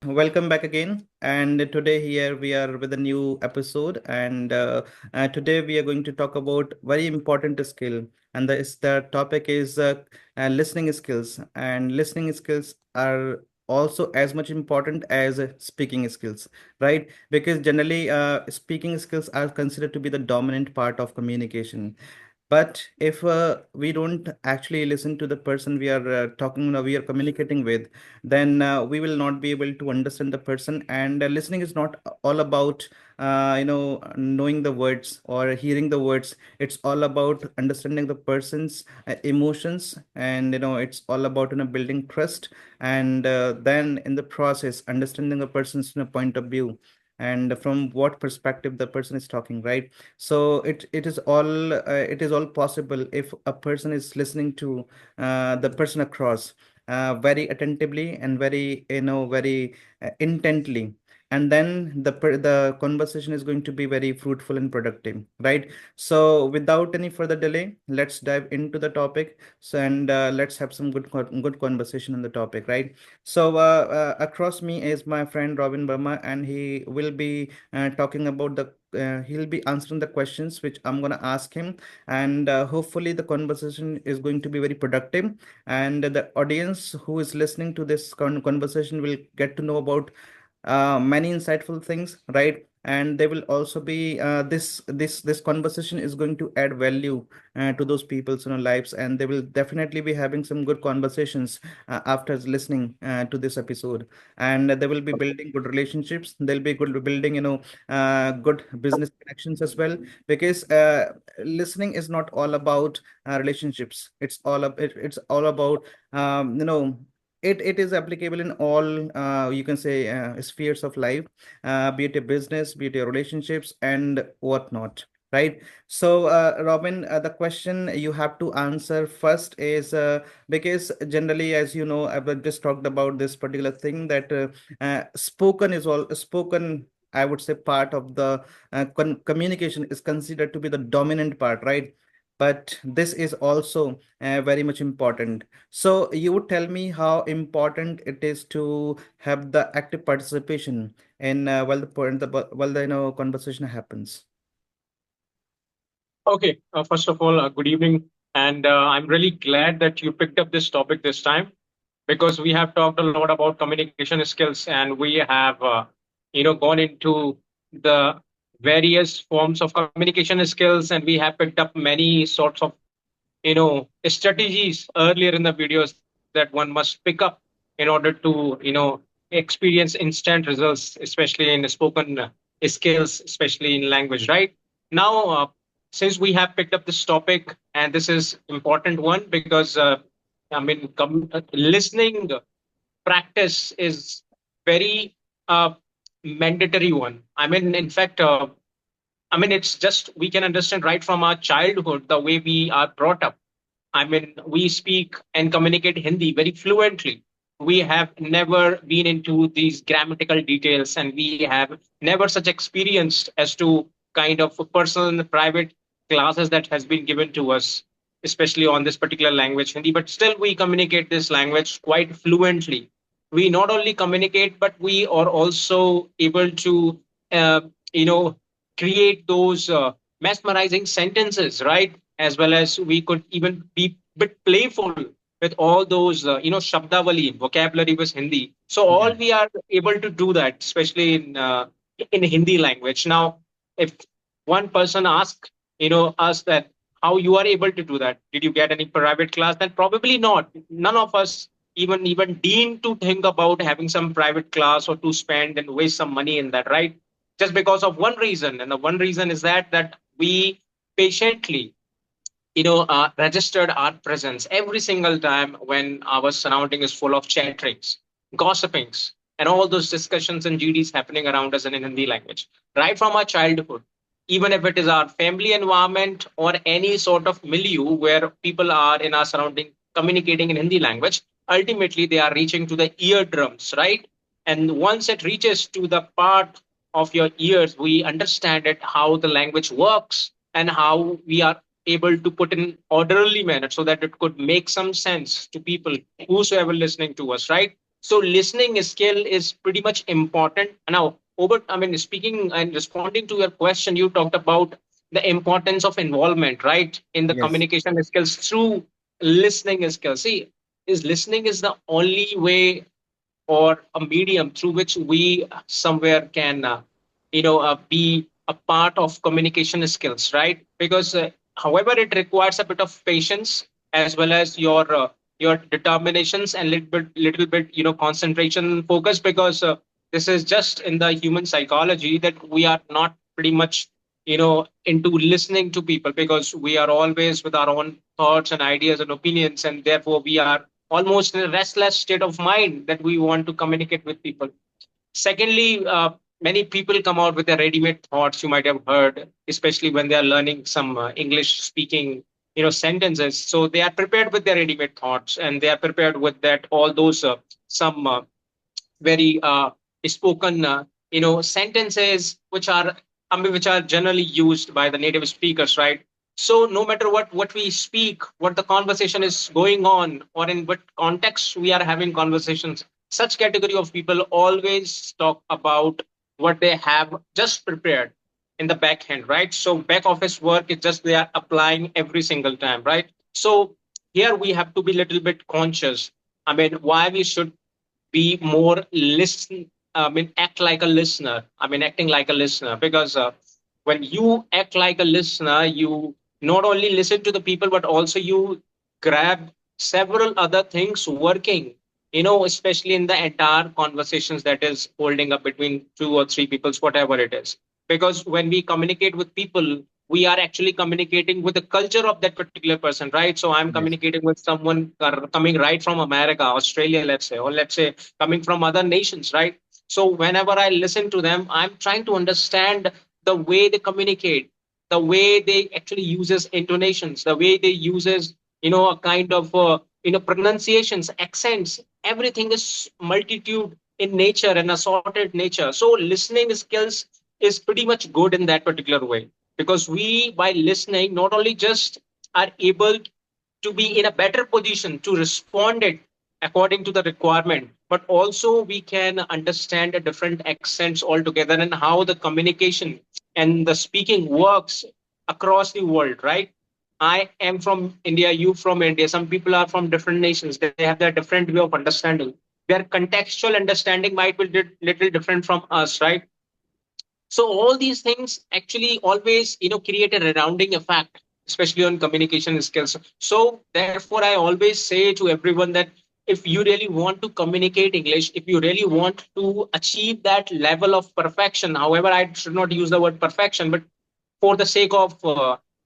welcome back again. And today here we are with a new episode. And today we are going to talk about very important skill. And the topic is listening skills. And listening skills are also as much important as speaking skills, right? Because generally, speaking skills are considered to be the dominant part of communication. But if we don't actually listen to the person we are talking, we are communicating with, then we will not be able to understand the person. And listening is not all about, knowing the words or hearing the words. It's all about understanding the person's emotions, and it's all about building trust, and then in the process, understanding the person's point of view and from what perspective the person is talking, right? So it is all possible if a person is listening to the person across very attentively and very very intently, and then the conversation is going to be very fruitful and productive, right? So without any further delay, let's dive into the topic. So and let's have some good conversation on the topic, right? So across me is my friend Robin Burma, and he will be talking about the he'll be answering the questions which I'm going to ask him. And hopefully the conversation is going to be very productive, and the audience who is listening to this conversation will get to know about many insightful things, right? And they will also be this conversation is going to add value to those people's lives, and they will definitely be having some good conversations after listening to this episode. And they will be building good relationships, they'll be good building good business connections as well, because listening is not all about relationships. It's all about it is applicable in all you can say spheres of life, be it a business, be it your relationships and whatnot, right? So Robin, the question you have to answer first is because generally, as you know, I've just talked about this particular thing, that spoken, I would say, part of the communication is considered to be the dominant part, right? But this is also very much important. So you would tell me how important it is to have the active participation in while the conversation happens. Okay, first of all, good evening. And I'm really glad that you picked up this topic this time because we have talked a lot about communication skills and we have, gone into the various forms of communication skills and we have picked up many sorts of, strategies earlier in the videos that one must pick up in order to, experience instant results, especially in spoken skills, especially in language, right? Now, since we have picked up this topic and this is important one because listening practice is very mandatory one. In fact, it's just we can understand right from our childhood the way we are brought up. We speak and communicate Hindi very fluently. We have never been into these grammatical details, and we have never such experienced as to kind of personal and private classes that has been given to us, especially on this particular language, Hindi. But still, we communicate this language quite fluently. We not only communicate, but we are also able to, uh, you know, create those mesmerizing sentences, right? As well as we could even be bit playful with all those shabdavali vocabulary with Hindi. So all Yeah. we are able to do that, especially in Hindi language. Now, if one person asks us that how you are able to do that, did you get any private class? Then probably not. None of us even deem to think about having some private class or to spend and waste some money in that, right? Just because of one reason, and the one reason is that we patiently registered our presence every single time when our surrounding is full of chatterings, gossipings, and all those discussions and duties happening around us in Hindi language, right from our childhood. Even if it is our family environment or any sort of milieu where people are in our surrounding communicating in Hindi language, ultimately they are reaching to the eardrums, right? And once it reaches to the part of your ears, we understand it how the language works and how we are able to put in orderly manner so that it could make some sense to people whosoever listening to us, right? So listening skill is pretty much important. Now, I mean, speaking and responding to your question, you talked about the importance of involvement, right, in the Yes. communication skills through listening skills. See, is listening is the only way or a medium through which we somewhere can be a part of communication skills, right? Because however it requires a bit of patience as well as your determinations and little bit concentration focus, because this is just in the human psychology that we are not pretty much into listening to people, because we are always with our own thoughts and ideas and opinions, and therefore we are almost in a restless state of mind that we want to communicate with people. Secondly, many people come out with their ready-made thoughts. You might have heard, especially when they are learning some English-speaking, sentences. So they are prepared with their ready-made thoughts, and they are prepared with that all those some very spoken sentences which are, I mean, which are generally used by the native speakers, right? So no matter what we speak, what the conversation is going on, or in what context we are having conversations, such category of people always talk about what they have just prepared in the back end, right? So back office work is just they are applying every single time, right? So here we have to be a little bit conscious. I mean, why we should be more listen, I mean, act like a listener. I mean, acting like a listener, because when you act like a listener, you not only listen to the people, but also you grab several other things working, especially in the entire conversations that is holding up between two or three peoples, whatever it is. Because when we communicate with people, we are actually communicating with the culture of that particular person, right? So I'm Yes. communicating with someone coming right from America, Australia, let's say, or let's say coming from other nations, right? So whenever I listen to them, I'm trying to understand the way they communicate, the way they actually uses intonations, the way they uses a kind of pronunciations, accents. Everything is multitude in nature and assorted nature. So listening skills is pretty much good in that particular way, because we, by listening, not only just are able to be in a better position to respond it according to the requirement, but also we can understand the different accents altogether and how the communication and the speaking works across the world, right? I am from India, you from India. Some people are from different nations. They have their different way of understanding. Their contextual understanding might be little different from us, right? So all these things actually always create a resounding effect, especially on communication skills. So therefore I always say to everyone that if you really want to communicate English, if you really want to achieve that level of perfection, however, I should not use the word perfection, but for the sake of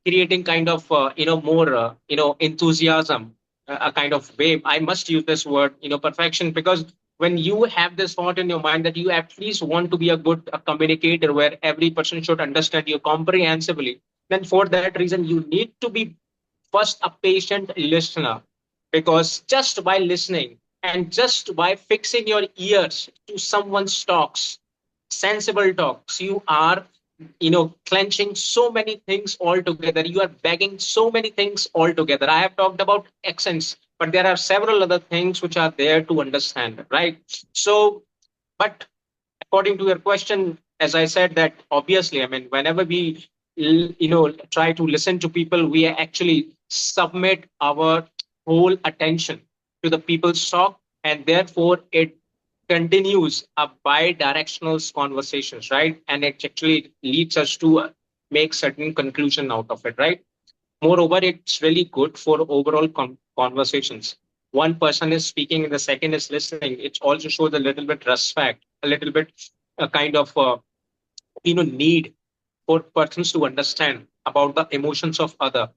creating kind of more enthusiasm, a kind of way, I must use this word perfection, because when you have this thought in your mind that you at least want to be a good communicator where every person should understand you comprehensively, then for that reason you need to be first a patient listener, because just by listening and just by fixing your ears to someone's talks, sensible talks, you are clenching so many things all together, you are bagging so many things all together. I have talked about accents, but there are several other things which are there to understand, right? So, but according to your question, as I said, that obviously, I mean, whenever we try to listen to people, we actually submit our whole attention to the people's talk, and therefore it continues a bi-directional conversations, right? And it actually leads us to make certain conclusion out of it, right? Moreover, it's really good for overall conversations. One person is speaking and the second is listening. It also shows a little bit respect, a little bit a kind of need for persons to understand about the emotions of other.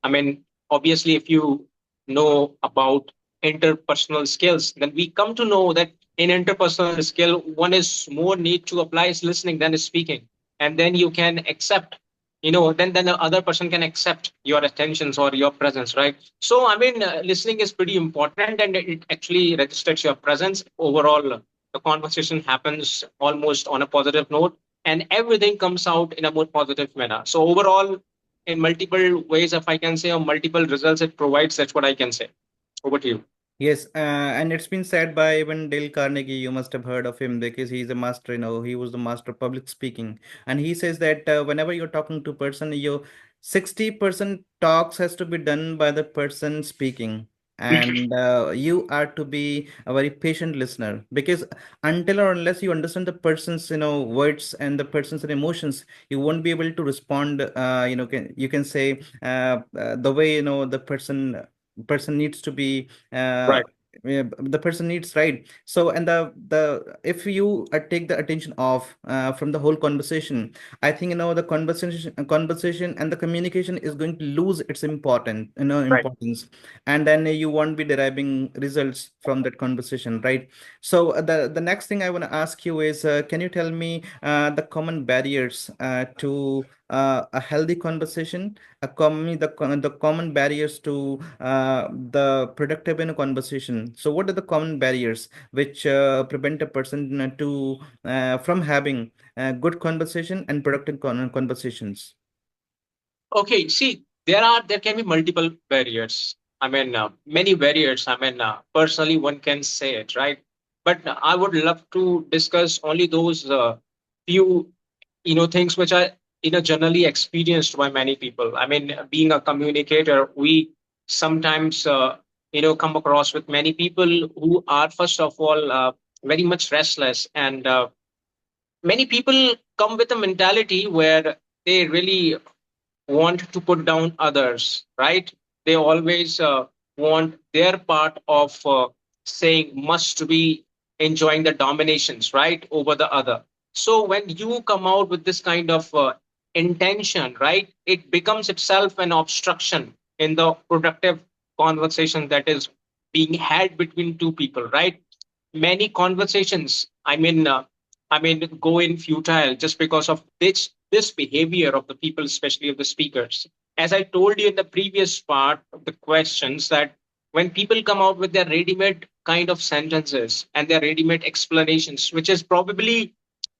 I mean, obviously, if you know about interpersonal skills, then we come to know that in interpersonal skill, one is more need to apply is listening than is speaking. And then you can accept, then the other person can accept your attentions or your presence, right? So, I mean, listening is pretty important, and it actually registers your presence. Overall, the conversation happens almost on a positive note, and everything comes out in a more positive manner. So, overall, in multiple ways, if I can say, or multiple results it provides. That's what I can say. Over to you. Yes, and it's been said by even Dale Carnegie. You must have heard of him because he's a master. He was the master of public speaking, and he says that whenever you're talking to a person, your 60% talks has to be done by the person speaking, and you are to be a very patient listener because until or unless you understand the person's words and the person's emotions, you won't be able to respond. You can say the way the person needs to be uh, Right. the person needs, right? So and the if you take the attention off from the whole conversation, I think the conversation and the communication is going to lose its Right. importance, and then you won't be deriving results from that conversation, right? So the next thing I want to ask you is, can you tell me the common barriers to a healthy conversation, the common barriers to the productive in a conversation. So, what are the common barriers which prevent a person to from having good conversation and productive conversations? Okay, see, there can be multiple barriers. I mean, many barriers. I mean, personally, one can say it, right? But I would love to discuss only those few, things which are generally experienced by many people. I mean, being a communicator, we sometimes come across with many people who are first of all very much restless, and many people come with a mentality where they really want to put down others, right? They always want their part of saying must be enjoying the dominations, right, over the other. So when you come out with this kind of intention, right, it becomes itself an obstruction in the productive conversation that is being had between two people, right? Many conversations, I mean go in futile just because of this behavior of the people, especially of the speakers. As I told you in the previous part of the questions, that when people come out with their ready-made kind of sentences and their ready-made explanations, which is probably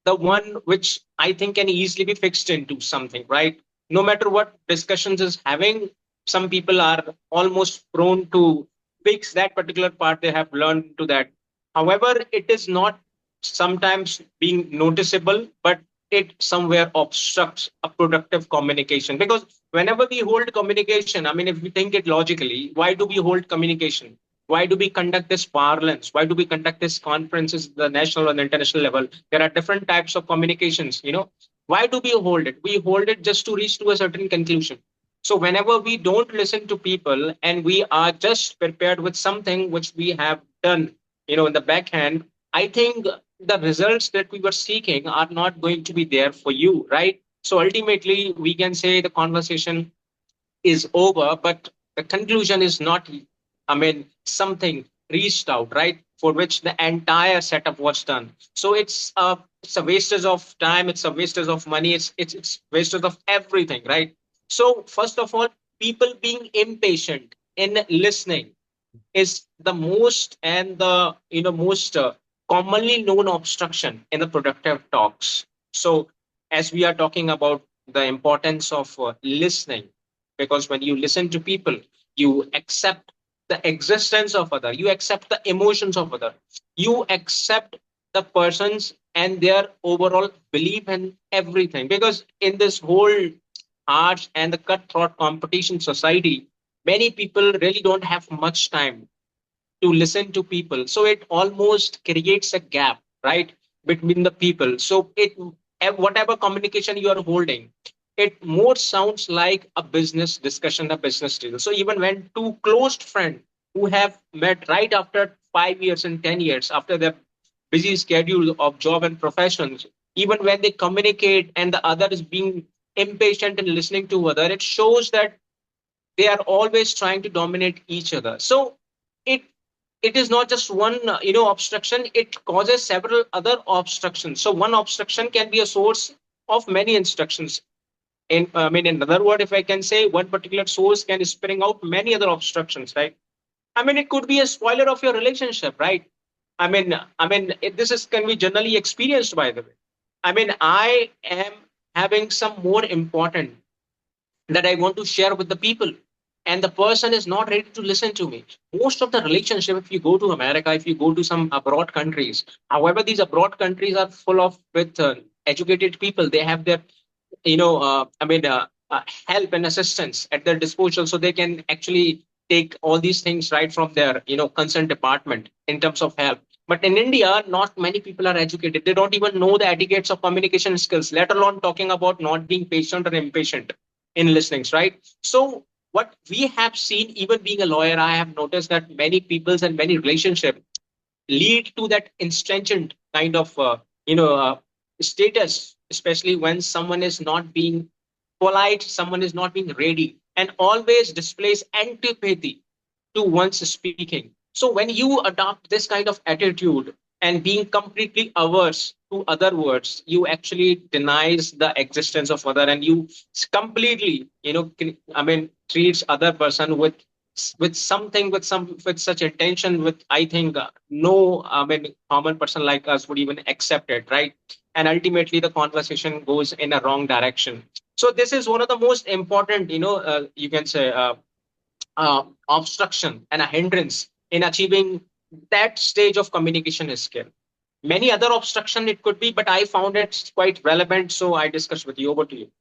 the one which I think can easily be fixed into something, right? No matter what discussions is having, some people are almost prone to fix that particular part they have learned to that. However, it is not sometimes being noticeable, but it somewhere obstructs a productive communication. Because whenever we hold communication, I mean, if we think it logically, why do we hold communication? Why do we conduct this parlance? Why do we conduct this conferences at the national and international level? There are different types of communications. Why do we hold it? We hold it just to reach to a certain conclusion. So whenever we don't listen to people and we are just prepared with something which we have done, in the backhand, I think the results that we were seeking are not going to be there for you, right? So ultimately, we can say the conversation is over, but the conclusion is not, I mean, something reached out, right? For which the entire setup was done. So it's a wastage of time, it's a wastage of money, it's wastage of everything, right? So first of all, people being impatient in listening is the most and the most commonly known obstruction in the productive talks. So as we are talking about the importance of listening, because when you listen to people, you accept the existence of other, you accept the emotions of other, you accept the persons and their overall belief and everything. Because in this whole arts and the cutthroat competition society, many people really don't have much time to listen to people. So it almost creates a gap, right, between the people. So whatever communication you are holding, it more sounds like a business discussion, a business deal. So even when two close friends who have met right after 5 years and 10 years after their busy schedule of job and professions, even when they communicate and the other is being impatient and listening to other, it shows that they are always trying to dominate each other. So it it is not just one obstruction, it causes several other obstructions. So one obstruction can be a source of many instructions. In other word, if I can say, one particular source can spring out many other obstructions, right? I mean, it could be a spoiler of your relationship, right? This is can be generally experienced, by the way. I mean, I am having some more important that I want to share with the people. and the person is not ready to listen to me. Most of the relationship, if you go to America, if you go to some abroad countries, however, these abroad countries are full of with educated people. They have their help and assistance at their disposal, so they can actually take all these things right from their concerned department in terms of help. But in India, not many people are educated. They don't even know the etiquettes of communication skills, let alone talking about not being patient or impatient in listenings, right? So what we have seen, even being a lawyer, I have noticed that many peoples and many relationships lead to that instant kind of status, especially when someone is not being polite, someone is not being ready, and always displays antipathy to one's speaking. So when you adopt this kind of attitude and being completely averse to other words, you actually denies the existence of other, and you completely, treats other person with something, with such intention, with I think no, common person like us would even accept it, right? And ultimately the conversation goes in a wrong direction. So this is one of the most important, you can say, obstruction and a hindrance in achieving that stage of communication skill. Many other obstruction it could be, but I found it quite relevant, so I discussed with you. Over to you.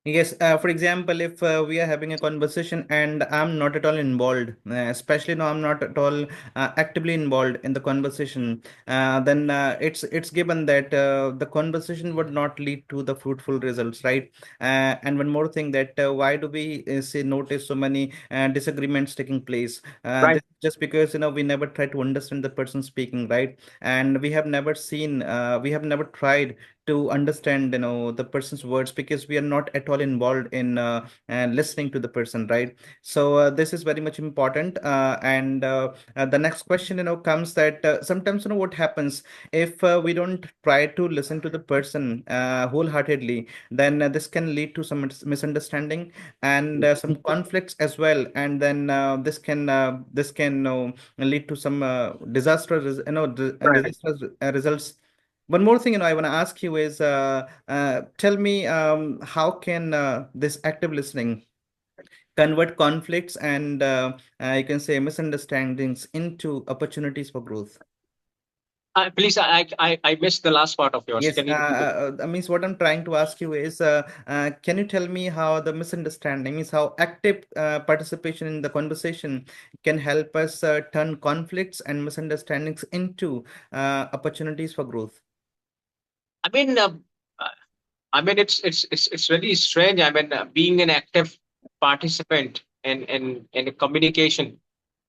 Yes, for example, if we are having a conversation and I'm not at all involved, especially no, I'm not at all actively involved in the conversation, then it's given that the conversation would not lead to the fruitful results, right? And one more thing, that why do we say notice so many disagreements taking place? Right. This is just because we never try to understand the person speaking, right? And we have never tried to understand the person's words, because we are not at all involved in listening to the person, right? So this is very much important, and the next question comes that sometimes what happens if we don't try to listen to the person wholeheartedly, then this can lead to some misunderstanding and some conflicts as well, and then this can lead to some disastrous Right. disastrous results. One more thing, I want to ask you is, tell me, how can this active listening convert conflicts and you can say misunderstandings into opportunities for growth? Please, I missed the last part of yours. Yes, Can you repeat it? means what I'm trying to ask you is, can you tell me how the misunderstanding means how active participation in the conversation can help us turn conflicts and misunderstandings into opportunities for growth? I mean, uh, it's really strange. I mean, being an active participant in a communication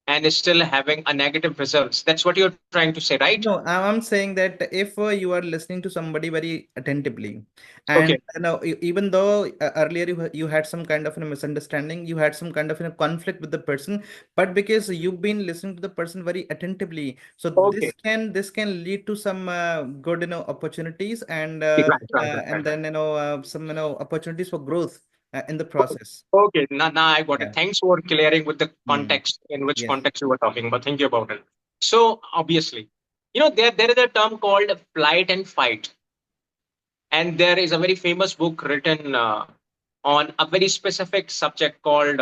and still having a negative results. That's what you're trying to say, right? No, I'm saying that if you are listening to somebody very attentively, Okay. and even though earlier you had some kind of a misunderstanding, you had some kind of conflict with the person, but because you've been listening to the person very attentively, so Okay. this can lead to some good opportunities, Right, right, right, and right. then some opportunities for growth in the process. Okay, now I got it. Yeah. Thanks for clearing with the Mm. context in which Yes. context you were talking about. Thank you about it. So obviously, there is a term called flight and fight, and there is a very famous book written on a very specific subject called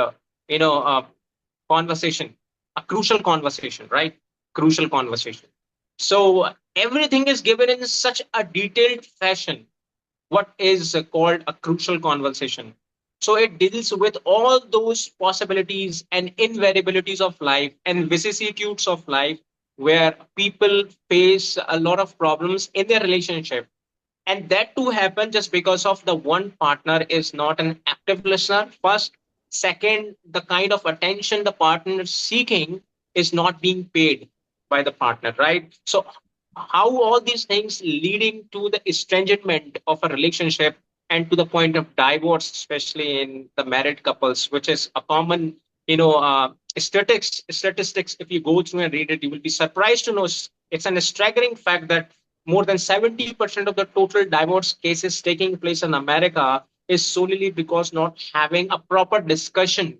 conversation, a crucial conversation, right? Crucial conversation. So everything is given in such a detailed fashion, what is called a crucial conversation. So it deals with all those possibilities and invariabilities of life and vicissitudes of life, where people face a lot of problems in their relationship. And that too happen just because of the one partner is not an active listener. First, second, the kind of attention the partner is seeking is not being paid by the partner, right? So how all these things leading to the estrangement of a relationship and to the point of divorce, especially in the married couples, which is a common, statistics. If you go through and read it, you will be surprised to know it's an staggering fact that more than 70% of the total divorce cases taking place in America is solely because not having a proper discussion,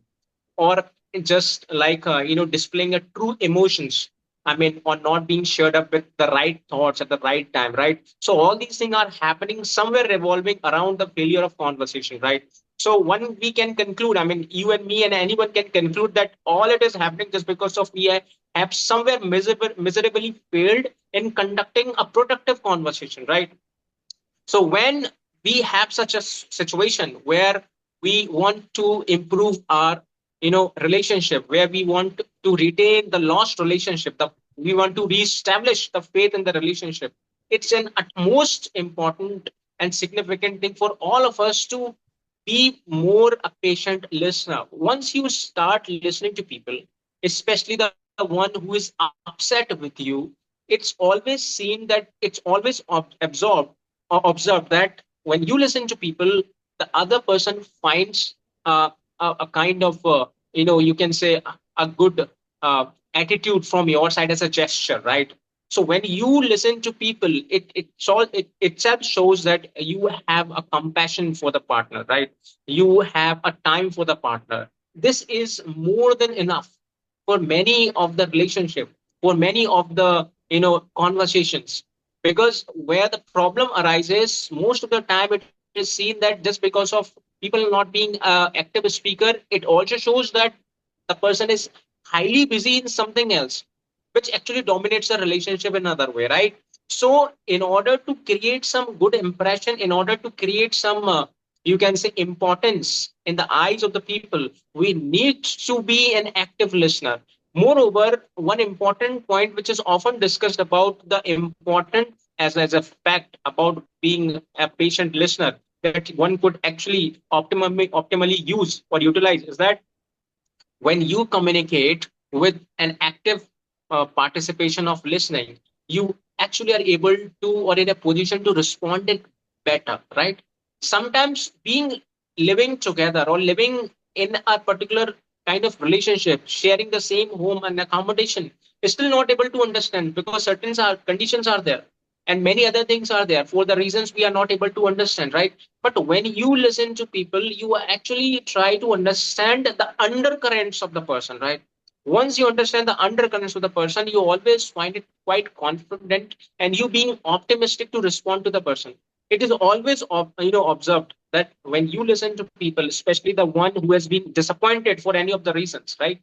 or just like displaying a true emotions, I mean, or not being shared up with the right thoughts at the right time, right? So all these things are happening somewhere revolving around the failure of conversation, right? So one we can conclude, I mean, you and me and anyone can conclude that all it is happening just because of we have somewhere miserably failed in conducting a productive conversation, right? So when we have such a situation where we want to improve our relationship, where we want to retain the lost relationship, we want to reestablish the faith in the relationship, it's an utmost important and significant thing for all of us to be more a patient listener. Once you start listening to people, especially the one who is upset with you, it's always seen that it's always observed that when you listen to people, the other person finds a kind of you can say a good attitude from your side as a gesture, right? So when you listen to people, it itself shows that you have a compassion for the partner, right? You have a time for the partner. This is more than enough for many of the relationship, for many of the conversations. Because where the problem arises most of the time, it is seen that just because of people not being active speaker, it also shows that the person is highly busy in something else, which actually dominates the relationship in another way, right? So in order to create some good impression, in order to create some you can say importance in the eyes of the people, we need to be an active listener. Moreover, one important point which is often discussed about the important as a fact about being a patient listener that one could actually optimally use or utilize is that when you communicate with an active participation of listening, you actually are able to or in a position to respond it better, right? Sometimes being living together or living in a particular kind of relationship, sharing the same home and accommodation, is still not able to understand because certain conditions are there and many other things are there for the reasons we are not able to understand, right? But when you listen to people, you actually try to understand the undercurrents of the person, right? Once you understand the undercurrents of the person, you always find it quite confident and you being optimistic to respond to the person. It is always observed that when you listen to people, especially the one who has been disappointed for any of the reasons, right?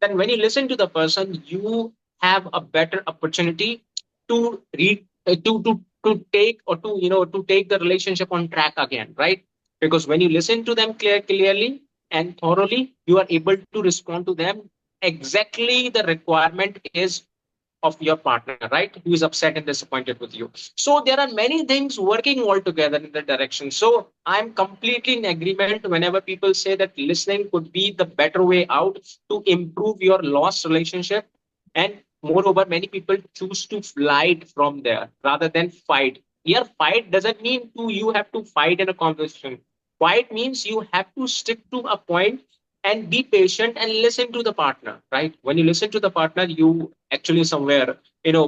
Then when you listen to the person, you have a better opportunity to read to take or to to take the relationship on track again, right? Because when you listen to them clearly and thoroughly, you are able to respond to them exactly the requirement is of your partner, right? Who is upset and disappointed with you. So there are many things working all together in that direction. So I'm completely in agreement whenever people say that listening could be the better way out to improve your lost relationship. And moreover, many people choose to flight from there rather than fight. Here, fight doesn't mean to you have to fight in a conversation. Fight means you have to stick to a point and be patient and listen to the partner, right? When you listen to the partner, you actually somewhere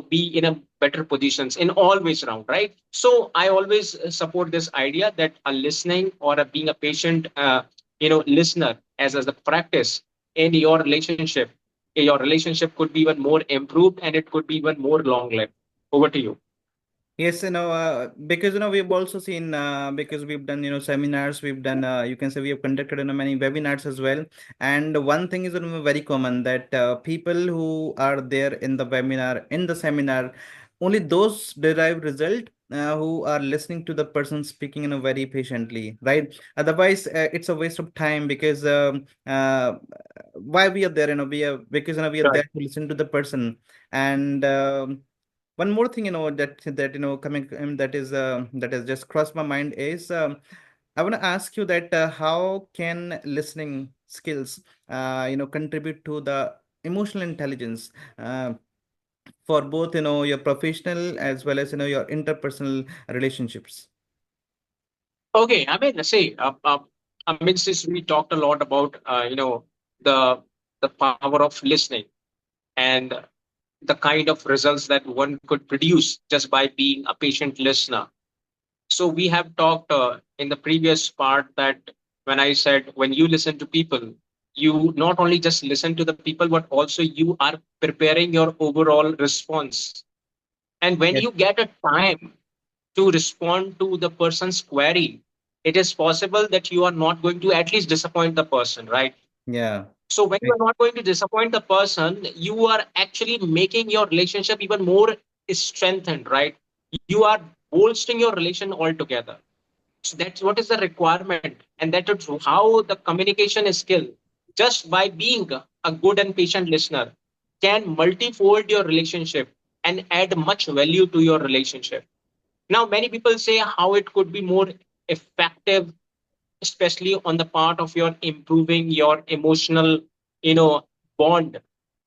be in a better positions in all ways around, right? So I always support this idea that a listening or a being a patient listener as a practice in your relationship could be even more improved and it could be even more long lived. Over to you. Yes, because we've also seen because we've done seminars, we've done you can say we have conducted many webinars as well. And one thing is very common that people who are there in the webinar, in the seminar, only those derive result who are listening to the person speaking very patiently, right? Otherwise, it's a waste of time because why we are there, we are because we are Right. there to listen to the person. And one more thing, that coming that has just crossed my mind is I want to ask you that how can listening skills contribute to the emotional intelligence for both your professional as well as your interpersonal relationships. Okay, I mean, see, I mean, since we talked a lot about the power of listening and the kind of results that one could produce just by being a patient listener. So we have talked in the previous part that when I said when you listen to people, you not only just listen to the people, but also you are preparing your overall response. And when Yes. you get a time to respond to the person's query it is possible that you are not going to at least disappoint the person, right? Yeah. So when you Right. are not going to disappoint the person, you are actually making your relationship even more strengthened, right? You are bolstering your relation altogether. So that's what is the requirement, and that is how the communication skill, just by being a good and patient listener, can multifold your relationship and add much value to your relationship. Now, many people say how it could be more effective, especially on the part of your improving your emotional, you know, bond.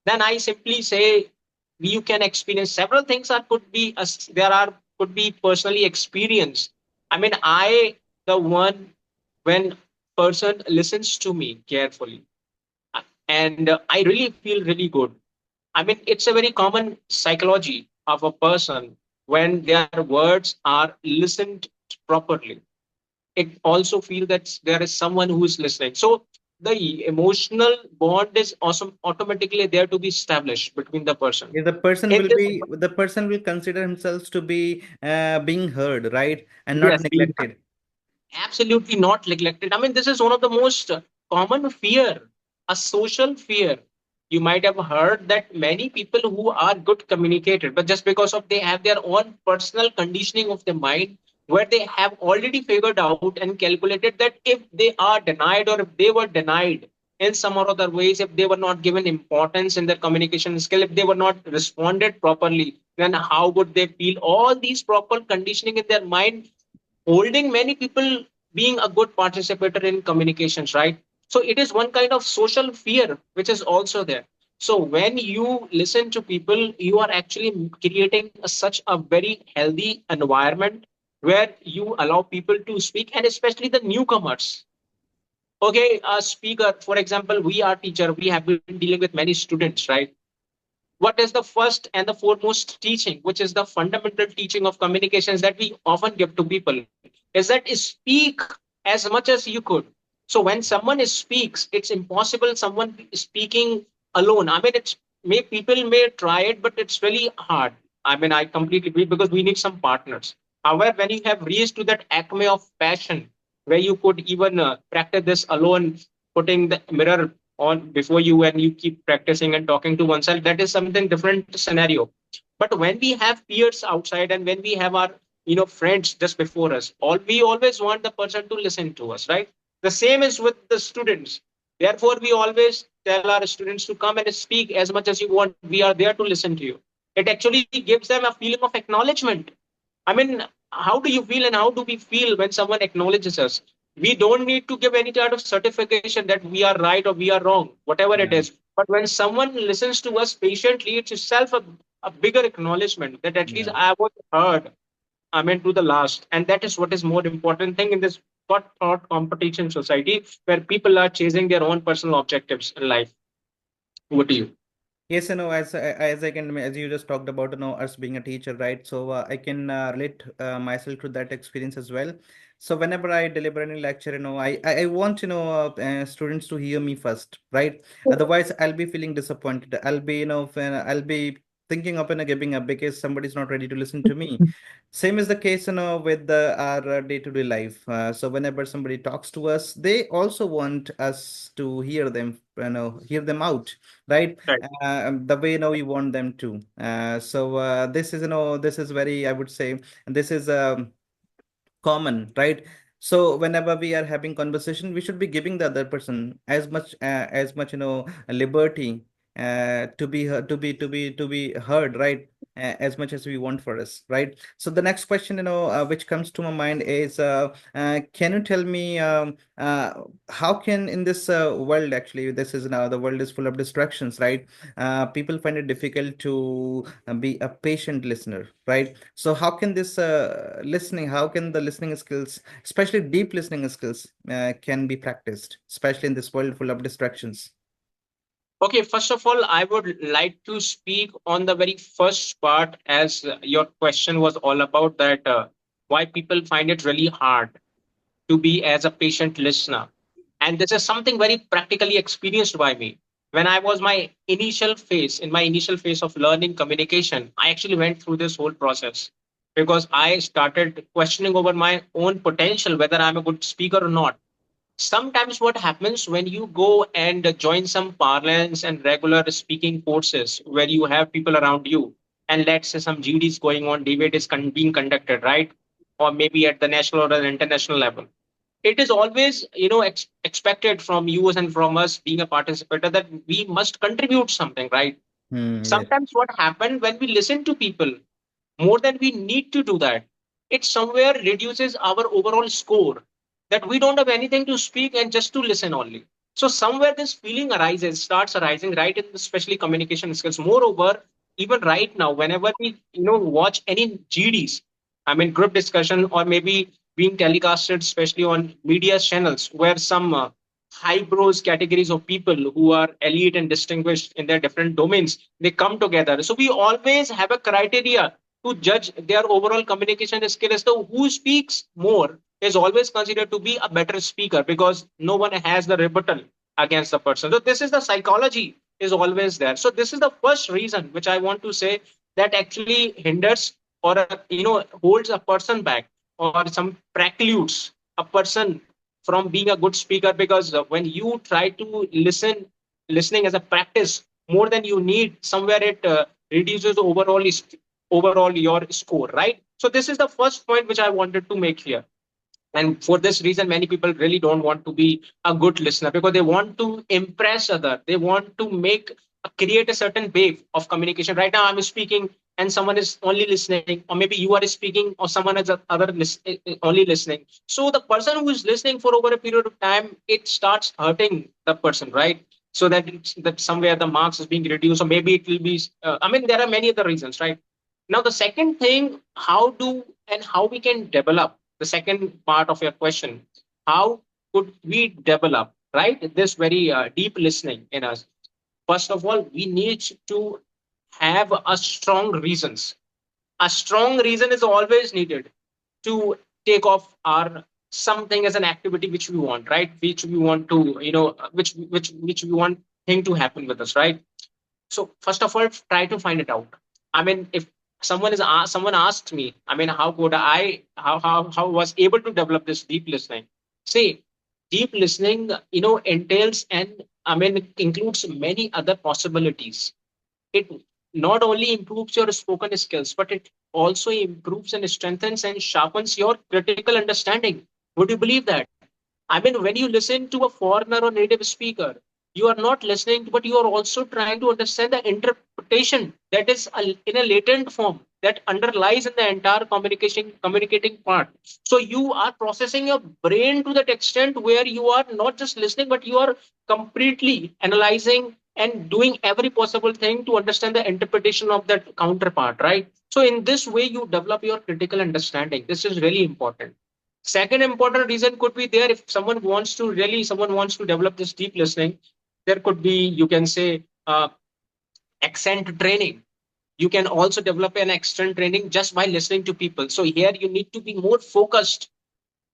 Then I simply say you can experience several things that could be there are could be personally experienced. I mean, I the one when person listens to me carefully, and I really feel really good. I mean, it's a very common psychology of a person when their words are listened properly. It also feel that there is someone who is listening. So the emotional bond is also automatically there to be established between the person. Yeah, In this, the person will consider himself to be being heard, right? And not yes, being neglected. absolutely not neglected. I mean, this is one of the most common fear, a social fear. You might have heard that many people who are good communicators, but just because of they have their own personal conditioning of the mind, where they have already figured out and calculated that if they are denied or if they were denied in some or other ways, if they were not given importance in their communication skill, if they were not responded properly, then how would they feel? All these proper conditioning in their mind holding many people being a good participator in communications, right? So it is one kind of social fear which is also there. So when you listen to people, you are actually creating such a very healthy environment where you allow people to speak, and especially the newcomers. Okay, a speaker, for example, we are teacher, we have been dealing with many students, right? What is the first and the foremost teaching, which is the fundamental teaching of communications that we often give to people, is that speak as much as you could. So when someone speaks, it's impossible someone speaking alone. I mean, it's may people may try it, but it's really hard. I mean, I completely agree because we need some partners. However, when you have reached to that acme of passion, where you could even practice this alone, putting the mirror on before you and you keep practicing and talking to oneself, that is something different scenario. But when we have peers outside and when we have our friends just before us, all we always want the person to listen to us, right? The same is with the students. Therefore we always tell our students to come and speak as much as you want, we are there to listen to you. It actually gives them a feeling of acknowledgement. I mean, how do you feel and how do we feel when someone acknowledges us? We don't need to give any kind of certification that we are right or we are wrong, whatever it Yeah. is. But when someone listens to us patiently, it's itself a bigger acknowledgement that at least Yeah. I was heard. I mean, to the last. And that is what is more important thing in this thought competition society where people are chasing their own personal objectives in life. What do you? Yes, as I can as you just talked about, us being a teacher, right? So I can relate myself to that experience as well. So whenever I deliver any lecture, I want students to hear me first, right? Otherwise, I'll be feeling disappointed. I'll be thinking of giving up because somebody's not ready to listen to me. Same is the case, with our day-to-day life. So whenever somebody talks to us, they also want us to hear them, hear them out, right? Right. The way you want them to. This is this is very, I would say, this is common, right? So whenever we are having conversation, we should be giving the other person as much liberty to be heard, right? As much as we want for us, right? So the next question which comes to my mind is can you tell me how can in this world, actually this is now the world is full of distractions, right? People find it difficult to be a patient listener, right? So how can this how can the listening skills, especially deep listening skills, can be practiced, especially in this world full of distractions? Okay, first of all, I would like to speak on the very first part as your question was all about that why people find it really hard to be as a patient listener. And this is something very practically experienced by me. When I was in my initial phase of learning communication, I actually went through this whole process. because I started questioning over my own potential, whether I'm a good speaker or not. Sometimes what happens when you go and join some parlance and regular speaking courses where you have people around you, and let's say some GDs going on, debate is being conducted, right? Or maybe at the national or an international level. It is always, expected from you and from us being a participator that we must contribute something, right? Yes. Sometimes what happened when we listen to people more than we need to do that, it somewhere reduces our overall score, that we don't have anything to speak and just to listen only. So somewhere this feeling arises, starts arising, right, in especially communication skills. Moreover, even right now, whenever we watch any GDs, I mean group discussion, or maybe being telecasted, especially on media channels, where some highbrows categories of people who are elite and distinguished in their different domains, they come together. So we always have a criteria to judge their overall communication skill as to who speaks more is always considered to be a better speaker, because no one has the rebuttal against the person. So this is the psychology is always there. So this is the first reason which I want to say that actually hinders, or holds a person back, or some precludes a person from being a good speaker, because when you try to listening as a practice more than you need, somewhere it reduces overall your score, right? So this is the first point which I wanted to make here. And for this reason, many people really don't want to be a good listener, because they want to impress other, they want to create a certain wave of communication. Right now I'm speaking and someone is only listening, or maybe you are speaking or someone is only listening. So the person who is listening for over a period of time, it starts hurting the person, right? So that somewhere the marks is being reduced, or maybe it will be there are many other reasons, right? Now, the second thing, how we can develop the second part of your question, how could we develop, right, this very deep listening in us? First of all, we need to have a strong reasons. A strong reason is always needed to take off our something as an activity which we want, right? Which we want to, which we want thing to happen with us, right? So first of all, try to find it out. I mean, if someone asked me, I mean, how could I how was able to develop this deep listening? See, deep listening, entails, and I mean, it includes many other possibilities. It not only improves your spoken skills, but it also improves and strengthens and sharpens your critical understanding. Would you believe that? I mean, when you listen to a foreigner or native speaker, you are not listening, but you are also trying to understand the interpretation that is in a latent form that underlies in the entire communicating part. So you are processing your brain to that extent where you are not just listening, but you are completely analyzing and doing every possible thing to understand the interpretation of that counterpart, right? So in this way, you develop your critical understanding. This is really important. Second important reason could be there, if someone wants to develop this deep listening, there could be, you can say, accent training. You can also develop an accent training just by listening to people. So here you need to be more focused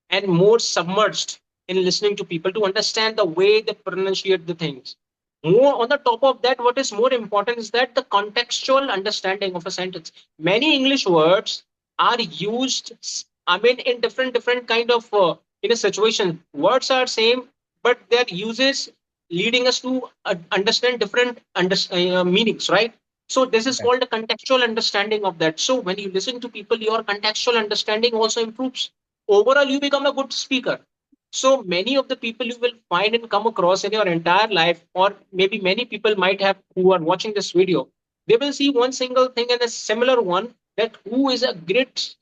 and more submerged in listening to people to understand the way they pronunciate the things. More on the top of that, what is more important is that the contextual understanding of a sentence. Many English words are used, I mean, in different kind of in a situation. Words are same, but their uses leading us to understand different meanings, right? So this is Yeah. called a contextual understanding of that. So when you listen to people, your contextual understanding also improves. Overall, you become a good speaker. So many of the people you will find and come across in your entire life, or maybe many people might have who are watching this video, they will see one single thing and a similar one, that who is a great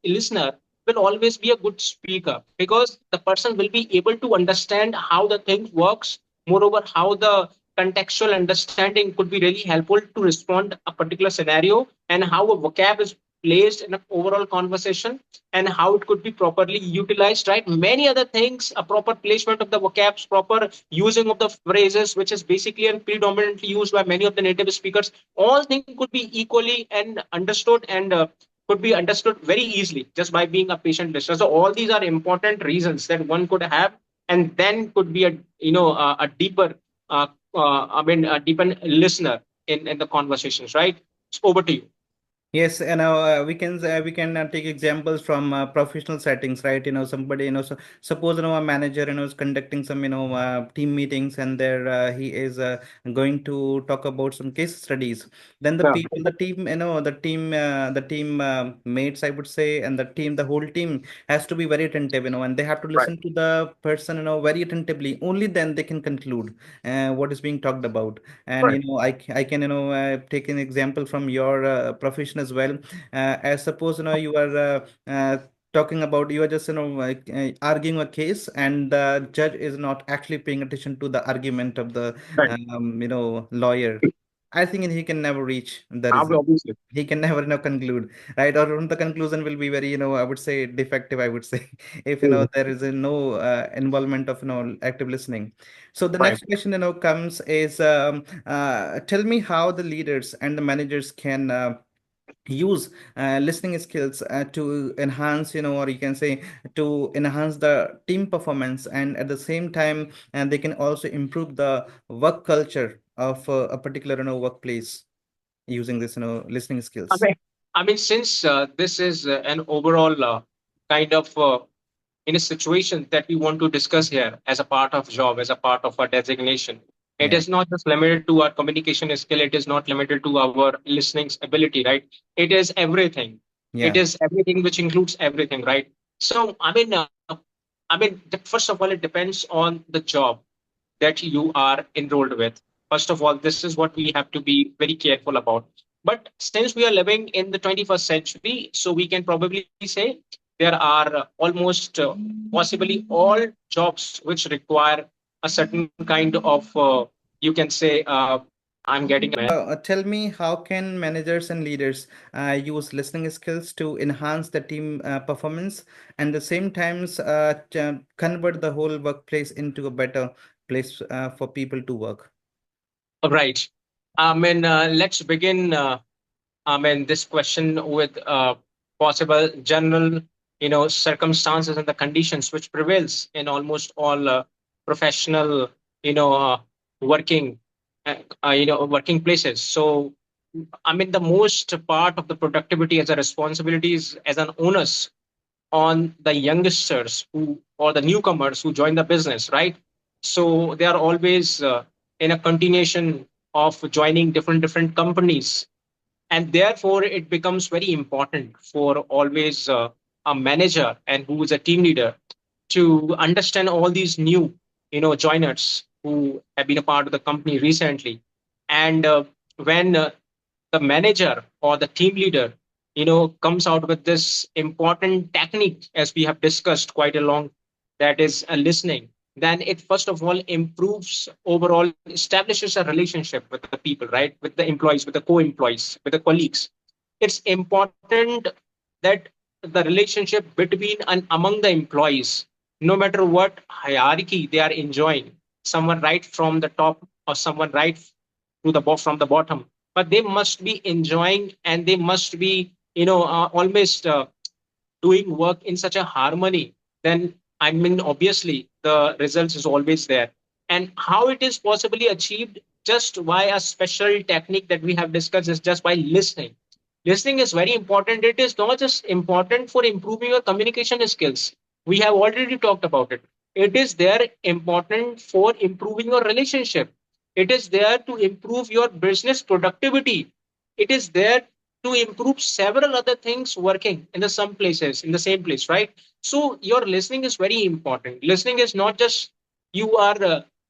listener will always be a good speaker, because the person will be able to understand how the thing works. Moreover, how the contextual understanding could be really helpful to respond a particular scenario, and how a vocab is placed in an overall conversation, and how it could be properly utilized, right? Many other things, a proper placement of the vocabs, proper using of the phrases, which is basically and predominantly used by many of the native speakers. All things could be equally and understood, and could be understood very easily just by being a patient listener. So all these are important reasons that one could have, and then could be a deeper, a deeper listener in the conversations, right? It's over to you. Yes, we can take examples from professional settings, right? Somebody, so suppose a manager, is conducting some team meetings, and there he is going to talk about some case studies. Then the Yeah. people, the team, the team mates, I would say, and the whole team has to be very attentive, and they have to Right. listen to the person, very attentively. Only then they can conclude what is being talked about. And Right. I can take an example from your profession as well. As suppose you are talking about, you are just like, arguing a case, and the judge is not actually paying attention to the argument of the Right. lawyer. I think he can never reach the result. Obviously. He can never conclude, right? Or the conclusion will be very, I would say, defective, I would say, if Mhm. there is no involvement of active listening. So the Right. next question comes is, tell me how the leaders and the managers can use listening skills to enhance, or you can say, to enhance the team performance, and at the same time, and they can also improve the work culture of a particular workplace using this listening I skills. mean, since this is an overall kind of in a situation that we want to discuss here as a part of job, as a part of our designation. It Yeah, is not just limited to our communication skill. It is not limited to our listening ability, right? It is everything. It yeah. is everything, which includes everything, right? So, first of all, it depends on the job that you are enrolled with. First of all, this is what we have to be very careful about. But since we are living in the 21st century, so we can probably say there are almost possibly all jobs which require a certain kind of, you can say, I'm getting a Tell me, how can managers and leaders use listening skills to enhance the team performance, and the same times convert the whole workplace into a better place for people to work? right. Let's begin. This question with possible general, circumstances and the conditions which prevails in almost all professional, you know, uh, working, working places. So, the most part of the productivity as a responsibility is as an onus on the youngsters who or the newcomers who join the business, right? So they are always in a continuation of joining different companies, and therefore it becomes very important for always a manager and who is a team leader to understand all these new joiners who have been a part of the company recently. And when the manager or the team leader comes out with this important technique, as we have discussed quite a long, that is listening, then it first of all improves overall, establishes a relationship with the people, right, with the employees, with the co-employees, with the colleagues. It's important that the relationship between and among the employees, no matter what hierarchy they are enjoying, someone right from the top or someone right to the from the bottom, but they must be enjoying and they must be almost doing work in such a harmony. Then obviously the results is always there. And how it is possibly achieved, just by a special technique that we have discussed, is just by listening. Listening is very important. It is not just important for improving your communication skills. We have already talked about it. It is there important for improving your relationship. It is there to improve your business productivity. It is there to improve several other things working in the some places in the same place, right? So your listening is very important. Listening is not just you are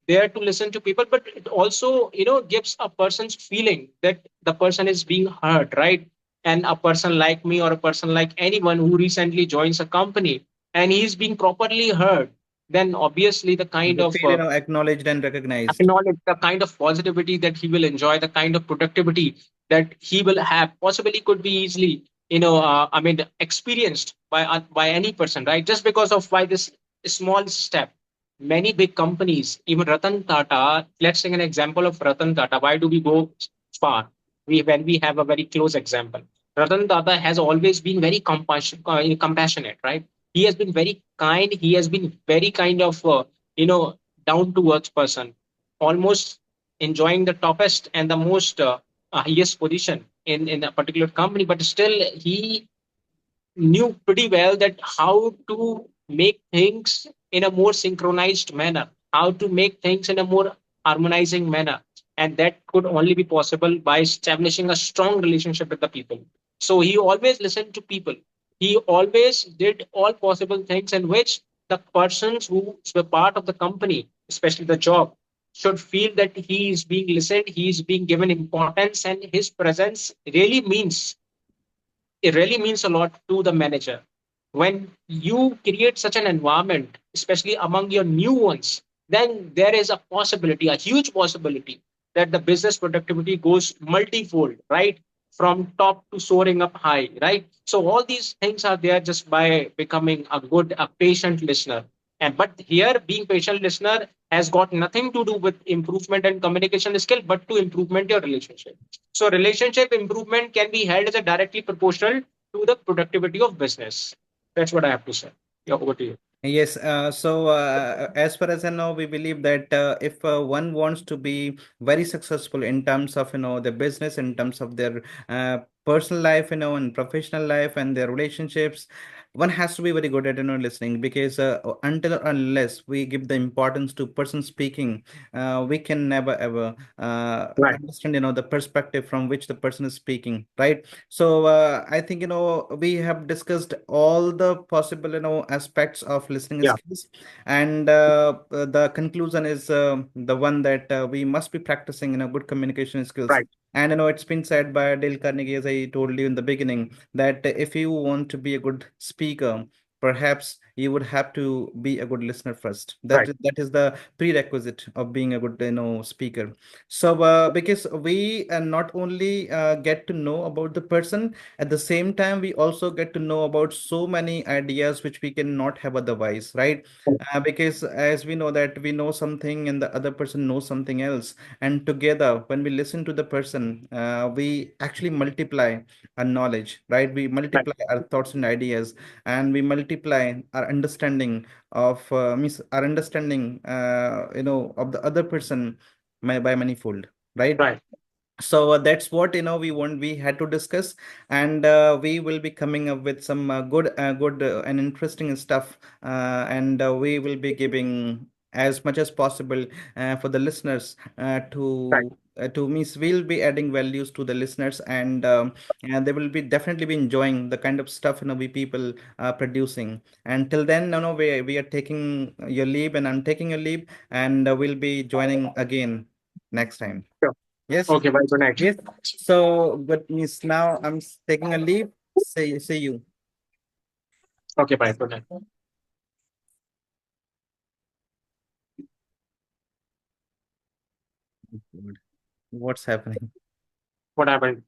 there to listen to people, but it also gives a person's feeling that the person is being heard, right? And a person like me or a person like anyone who recently joins a company and he's being properly heard, then obviously the kind They of feel acknowledged and recognized. acknowledge, the kind of positivity that he will enjoy, the kind of productivity that he will have, possibly could be easily, experienced by any person, right? Just because of why this small step. Many big companies, even Ratan Tata. Let's take an example of Ratan Tata. Why do we go far? When we have a very close example. Ratan Tata has always been very compassionate, right? He has been very kind. He has been very kind of you know down to earth person, almost enjoying the toppest and the most highest position in a particular company, but still he knew pretty well that how to make things in a more synchronized manner, how to make things in a more harmonizing manner. And that could only be possible by establishing a strong relationship with the people. So he always listened to people. He always did all possible things in which the persons who were part of the company, especially the job, should feel that he is being listened, he is being given importance, and his presence really means a lot to the manager. When you create such an environment, especially among your new ones, then there is a possibility, a huge possibility, that the business productivity goes multifold, right? From top to soaring up high, right? So all these things are there just by becoming a patient listener. And but here, being patient listener has got nothing to do with improvement and communication skill, but to improvement your relationship. So relationship improvement can be held as a directly proportional to the productivity of business. That's what I have to say. Yeah, over to you. Yes, as far as I know, we believe that if one wants to be very successful in terms of, the business, in terms of their personal life, and professional life and their relationships, one has to be very good at, listening, because until or unless we give the importance to person speaking, we can never ever Right. understand, the perspective from which the person is speaking, right? So I think, we have discussed all the possible, aspects of listening Yeah. skills, and the conclusion is the one that we must be practicing, good communication skills. Right. And it's been said by Dale Carnegie, as I told you in the beginning, that if you want to be a good speaker, perhaps you would have to be a good listener first. That Right. that is the prerequisite of being a good, speaker. So, because we not only get to know about the person, at the same time, we also get to know about so many ideas which we cannot have otherwise, right? Because as we know that we know something and the other person knows something else, and together, when we listen to the person, we actually multiply our knowledge, right? We Right. multiply our thoughts and ideas, and we multiply our understanding of means our understanding, of the other person by manifold, right? Right. So that's what, we want we had to discuss, and we will be coming up with some good and interesting stuff, and we will be giving as much as possible for the listeners Right. to means we'll be adding values to the listeners, and they will be definitely be enjoying the kind of stuff, we people are producing. And till then, we are taking your leave, and I'm taking your leave, and we'll be joining again next time. Sure. Yes. Okay. Bye. Good night. Yes. So, but means now I'm taking a leave. See you. Okay. Bye. Good night. What's happening? What happened?